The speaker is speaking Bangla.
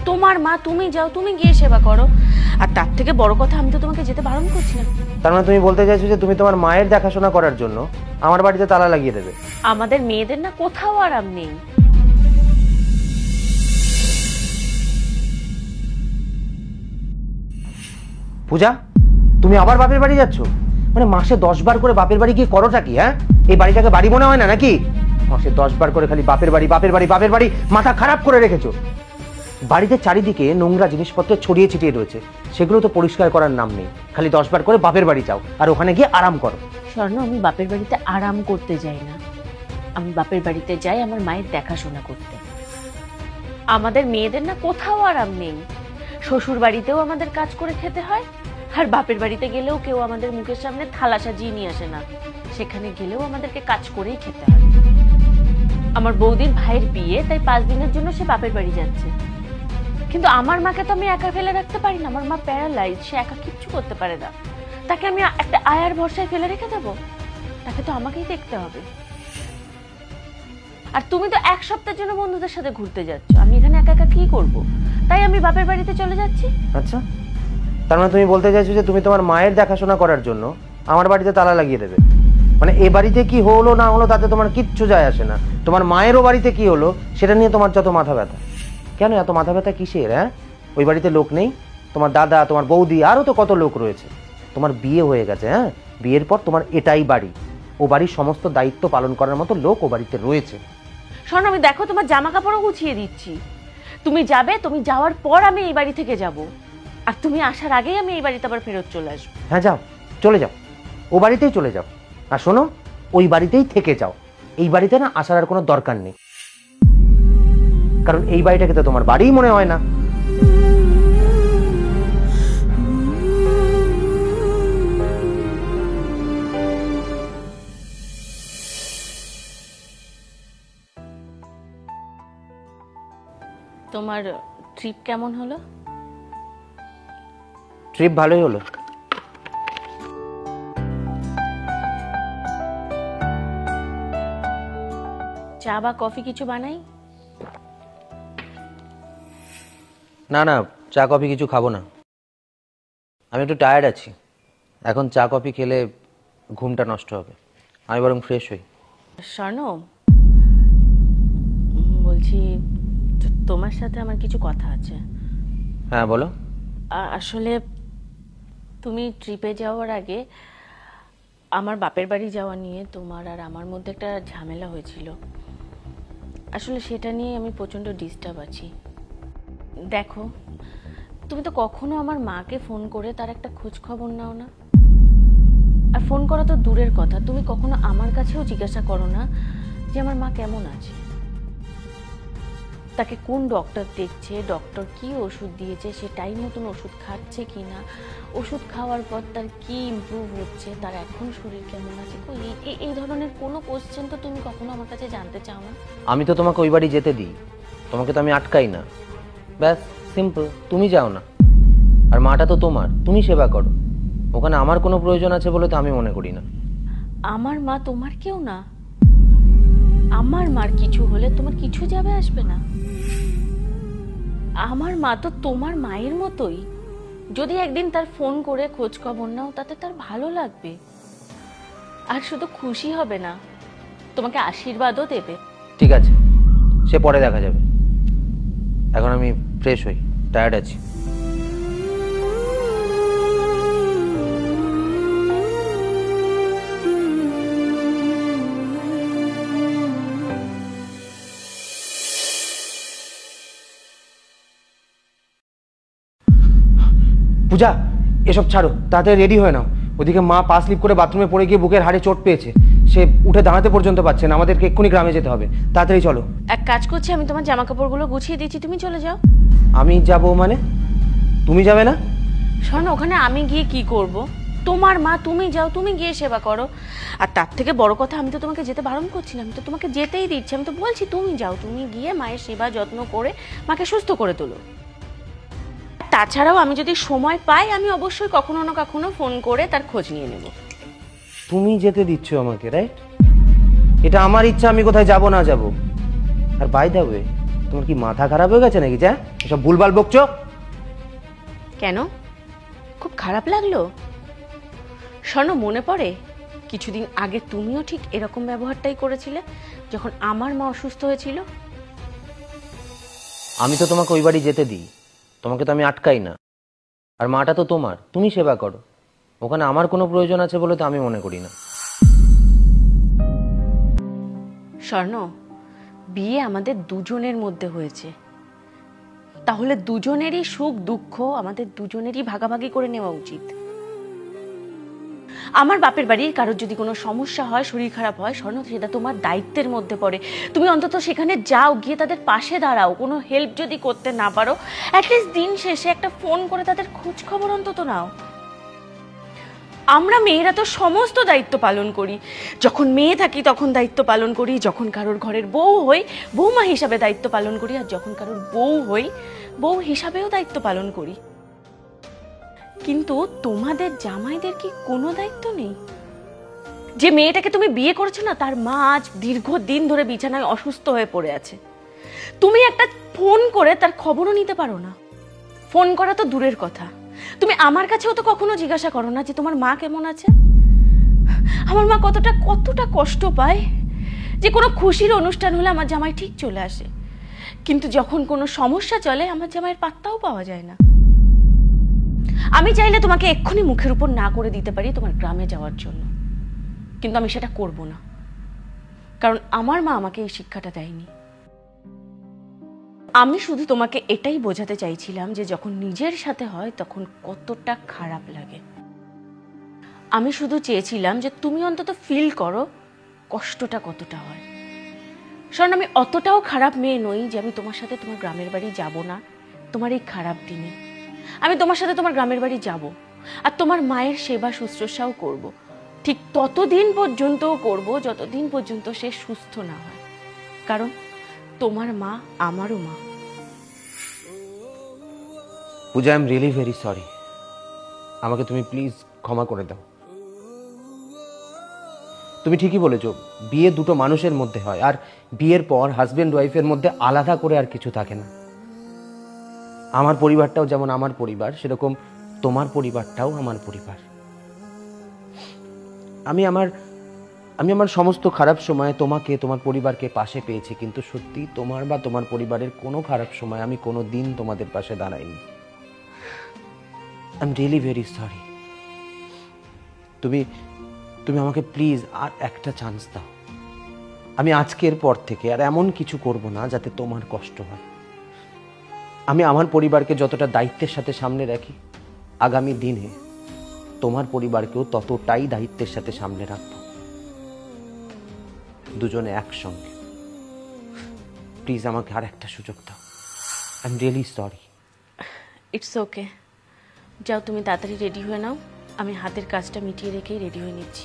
তোমার মা, তুমি যাও, তুমি গিয়ে সেবা করো। আর তার থেকে বড় কথা, আমি তো তোমাকে যেতে বারণ করছি না। তার মানে তুমি বলতে চাইছো যে তুমি তোমার মায়ের দেখাশোনা করার জন্য আমার বাড়িতে তালা লাগিয়ে দেবে? আমাদের মেয়েদের না কোথাও আরাম নেই। পূজা, তুমি আবার বাপের বাড়ি যাচ্ছ? মানে মাসে 10 বার করে বাপের বাড়ি গিয়ে করোটা কি? হ্যাঁ, এই বাড়িটাকে বাড়ি মনে হয় না নাকি? মাসে 10 বার করে খালি বাপের বাড়ি বাপের বাড়ি বাপের বাড়ি, মাথা খারাপ করে রেখেছো। বাড়িতে চারিদিকে নোংরা জিনিসপত্র ছড়িয়ে ছিটিয়ে রয়েছে, সেগুলো তো পরিষ্কার করার নাম নেই। খালি 10 বার করে বাপের বাড়ি যাও আর ওখানে গিয়ে আরাম করো। স্বর্ণ, আমি বাপের বাড়িতে আরাম করতে যাই না, আমি বাপের বাড়িতে যাই আমার মায়ের দেখাশোনা করতে। আমাদের মেয়েদের না কোথাও আরাম নেই। শ্বশুর বাড়িতেও আমাদের কাজ করে খেতে হয়, আর বাপের বাড়িতে গেলেও কেউ আমাদের মুখের সামনে থালা সাজিয়ে নিয়ে আসে না, সেখানে গেলেও আমাদেরকে কাজ করেই খেতে হয়। আমার বৌদির ভাইয়ের বিয়ে, তাই 5 দিনের জন্য সে বাপের বাড়ি যাচ্ছে। কিন্তু আমার মাকে তো আমি একা ফেলে রাখতে পারি না, আমার মা প্যারালাইজ, সে একা কিচ্ছু করতে পারে না। তাকে আমি একটা আয়ার ভরসায় ফেলে রেখে দেবো? তাকে তো আমাকেই দেখতে হবে। আর তুমি তো 1 সপ্তাহের জন্য বন্ধুদের সাথে ঘুরতে যাচ্ছ, আমি এখানে একা একা কি করব? তাই আমি বাপের বাড়িতে চলে যাচ্ছি। আচ্ছা, তার মানে তুমি বলতে চাইছো যে তুমি তোমার মায়ের দেখাশোনা করার জন্য আমার বাড়িতে তালা লাগিয়ে দেবে? মানে এ বাড়িতে কি হলো না হলো তাতে তোমার কিচ্ছু যায় আসে না, তোমার মায়েরও বাড়িতে কি হলো সেটা নিয়ে তোমার যত মাথা ব্যথা। কেন এত মাথা ব্যথা কিসের? হ্যাঁ, ওই বাড়িতে লোক নেই? তোমার দাদা, তোমার বৌদি, আরও তো কত লোক রয়েছে। তোমার বিয়ে হয়ে গেছে, হ্যাঁ, বিয়ের পর তোমার এটাই বাড়ি, ও বাড়ির সমস্ত দায়িত্ব পালন করার মতো লোক ও বাড়িতে রয়েছে। শোনো, আমি দেখো তোমার জামা কাপড়ও গুছিয়ে দিচ্ছি, তুমি যাবে, তুমি যাওয়ার পর আমি এই বাড়ি থেকে যাব, আর তুমি আসার আগেই আমি এই বাড়িতে আবার ফেরত চলে আসবো। হ্যাঁ, যাও, চলে যাও, ও বাড়িতেই চলে যাও। আর শোনো, ওই বাড়িতেই থেকে যাও, এই বাড়িতে না আসার আর কোনো দরকার নেই, কারণ এই বাড়িটাকে তো তোমার বাড়িই মনে হয় না। তোমার ট্রিপ কেমন হলো? ট্রিপ ভালোই হলো। চা বা কফি কিছু বানাই? না না, চা কফি কিছু খাবো না, আমি একটু টায়ার্ড আছি। এখন চা কফি খেলে ঘুমটা নষ্ট হবে, আমি বরং ফ্রেশ হই। স্বর্ণ, বলছি তোমার সাথে আমার কিছু কথা আছে। হ্যাঁ, বলো। আসলে তুমি ট্রিপে যাওয়ার আগে আমার বাপের বাড়ি যাওয়া নিয়ে তোমার আর আমার মধ্যে একটা ঝামেলা হয়েছিল। আসলে সেটা নিয়ে আমি প্রচণ্ড ডিস্টার্ব আছি। দেখো, তুমি তো কখনো আমার মাকে ফোন করে তার একটা খোঁজ খবর নাও না। আর ফোন করা তো দূরের কথা, তুমি কখনো আমার কাছেও জিজ্ঞাসা করো না যে আমার মা কেমন আছে, তাকে কোন ডক্টর দেখছে, ডক্টর কি ওষুধ দিয়েছে, সে টাইম মতন ওষুধ খাচ্ছে কি না, ওষুধ খাওয়ার পর তার কি ইমপ্রুভ হচ্ছে, তার এখন শরীর কেমন আছে। এই ধরনের কোনো কোশ্চেন তো তুমি কখনো আমার কাছে জানতে চাও না। আমি তো তোমাকে ওই বাড়ি যেতে দিই, তোমাকে তো আমি আটকাই না, ব্যাস সিম্পল। তুমি যাও না, আর মাটা তো তোমার, তুমি সেবা করো। ওখানে আমার কোনো প্রয়োজন আছে বলে তো আমি মনে করি না। আমার মা তোমার কেউ না, আমার মার কিছু হলে তোমার কিছু যাবে আসবে না। আমার মা তো তোমার মায়ের মতোই, যদি একদিন তার ফোন করে খোঁজ খবর নাও তাতে তার ভালো লাগবে। আর শুধু খুশি হবে না, তোমাকে আশীর্বাদও দেবে। ঠিক আছে, সে পরে দেখা যাবে, এখন আমি ফ্রেশ হই, টায়ার্ড আছি। পূজা, এসব ছাড়ো, তাড়াতাড়ি রেডি হয়ে নাও। ওদিকে মা পা স্লিপ করে বাথরুমে পড়ে গিয়ে বুকের হাড়ে চোট পেয়েছে, সে উঠে দাঁড়াতে পর্যন্ত পারছে না। আমাদেরকে এক্ষুনি গ্রামে যেতে হবে, তাড়াতাড়ি চলো। এক কাজ করছি, আমি তোমার জামা কাপড়গুলো গুছিয়ে দিচ্ছি, তুমি চলে যাও। আমি যাব মানে? তুমি যাবে না? শোনো, ওখানে আমি গিয়ে কি করব? তোমার মা, তুমি যাও, তুমি গিয়ে সেবা করো। আর তার থেকে বড় কথা, আমি তো তোমাকে যেতে বারণ করছি না, আমি তো তোমাকে যেতেই দিচ্ছি। আমি তো বলছি তুমি যাও, তুমি গিয়ে মায়ের সেবা যত্ন করে মাকে সুস্থ করে তোলো। তাছাড়াও আমি যদি সময় পাই, আমি অবশ্যই কখনো না কখনো ফোন করে তার খোঁজ নিয়ে নেব। তুমি যেতে দিচ্ছ আমাকে, রাইট? এটা আমার ইচ্ছা, আমি কোথায় যাব না যাব। আর বাই দ্য ওয়ে, তোমার কি মাথা খারাপ হয়ে গেছে নাকি? এসব ভুলভাল বকছো কেন? খুব খারাপ লাগলো? স্বর্ণ, মনে পড়ে কিছুদিন আগে তুমিও ঠিক এরকম ব্যবহারটাই করেছিলে যখন আমার মা অসুস্থ হয়েছিল? আমি তো তোমাকে ওই বাড়ি যেতে দিই, তোমাকে তো আমি আটকাই না। আর মাটা তো তোমার, তুমি সেবা করো। ওখানে আমার কোনো প্রয়োজন আছে বলে তো আমি মনে করি না। স্বর্ণ, বিয়ে আমাদের দুজনের মধ্যে হয়েছে, তাহলে দুজনেরই সুখ দুঃখ আমাদের দুজনেরই ভাগাভাগি করে নেওয়া উচিত। আমার বাপের বাড়ির কারোর যদি কোনো সমস্যা হয়, শরীর খারাপ হয়, স্বর্ণ, সেটা তোমার দায়িত্বের মধ্যে পড়ে। তুমি অন্তত সেখানে যাও, গিয়ে তাদের পাশে দাঁড়াও। কোনো হেল্প যদি করতে না পারো, অ্যাটলিস্ট দিন শেষে একটা ফোন করে তাদের খোঁজ খবর অন্তত নাও। আমরা মেয়েরা তো সমস্ত দায়িত্ব পালন করি। যখন মেয়ে থাকি তখন দায়িত্ব পালন করি, যখন কারোর ঘরের বউ হই বৌমা হিসাবে দায়িত্ব পালন করি, আর যখন কারোর বউ হই বউ হিসাবেও দায়িত্ব পালন করি। কিন্তু তোমাদের জামাইদের কি কোনো দায়িত্ব নেই? যে মেয়েটাকে তুমি বিয়ে করেছো না, তার মা আজ দীর্ঘদিন ধরে বিছানায় অসুস্থ হয়ে পড়ে আছে। তুমি একটা ফোন করে তার খবরও নিতে পারো না। ফোন করা তো দূরের কথা, তুমি আমার কাছেও তো কখনো জিজ্ঞাসা করো না যে তোমার মা কেমন আছে। আমার মা কতটা কষ্ট পায় যে কোনো খুশির অনুষ্ঠান হলে আমার জামাই ঠিক চলে আসে, কিন্তু যখন কোনো সমস্যা চলে আমার জামাইয়ের পাত্তাও পাওয়া যায় না। আমি চাইলে তোমাকে এক্ষুনি মুখের উপর না করে দিতে পারি তোমার গ্রামে যাওয়ার জন্য, কিন্তু আমি সেটা করব না, কারণ আমার মা আমাকে এই শিক্ষাটা দেয়নি। আমি শুধু তোমাকে এটাই বোঝাতে চাইছিলাম যে যখন নিজের সাথে হয় তখন কতটা খারাপ লাগে। আমি শুধু চেয়েছিলাম যে তুমি অন্তত ফিল করো কষ্টটা কতটা হয়। কারণ আমি অতটাও খারাপ মেয়ে নই যে আমি তোমার সাথে তোমার গ্রামের বাড়ি যাব না তোমার এই খারাপ দিনে। আমি তোমার সাথে তোমার গ্রামের বাড়ি যাব, আর তোমার মায়ের সেবা শুশ্রূষাও করব, ঠিক ততদিন পর্যন্তও করব যতদিন পর্যন্ত সে সুস্থ না হয়, কারণ তোমার মা আমারও মা। Puja, I am really very sorry. আমাকে তুমি প্লিজ ক্ষমা করে দাও। তুমি ঠিকই বলেছো, বিয়ে দুটো মানুষের মধ্যে হয়, আর বিয়ের পর হাজবেন্ড ওয়াইফের মধ্যে আলাদা করে আর কিছু থাকে না। আমার পরিবারটাও যেমন আমার পরিবার, সেরকম তোমার পরিবারটাও আমার পরিবার। আমি আমার সমস্ত খারাপ সময়ে তোমাকে, তোমার পরিবারকে পাশে পেয়েছি, কিন্তু সত্যি তোমার বা তোমার পরিবারের কোনো খারাপ সময় আমি কোনো দিন তোমাদের পাশে দাঁড়াইনি। I am really very sorry. তুমি আমাকে প্লিজ আর একটা চান্স দাও। আমি আজকের পর থেকে আর এমন কিছু করব না যাতে তোমার কষ্ট হয়। আমি আমার পরিবারকে যতটা দায়িত্বের সাথে সামনে রাখি, আগামী দিনে তোমার পরিবারকেও ততটাই দায়িত্বের সাথে সামনে রাখব, দুজনে একসঙ্গে। প্লিজ আমাকে আর একটা সুযোগ দাও। I am really sorry. It's okay, যাও তুমি তাড়াতাড়ি রেডি হয়ে নাও, আমি হাতের কাজটা মিটিয়ে রেখেই রেডি হয়ে নিচ্ছি।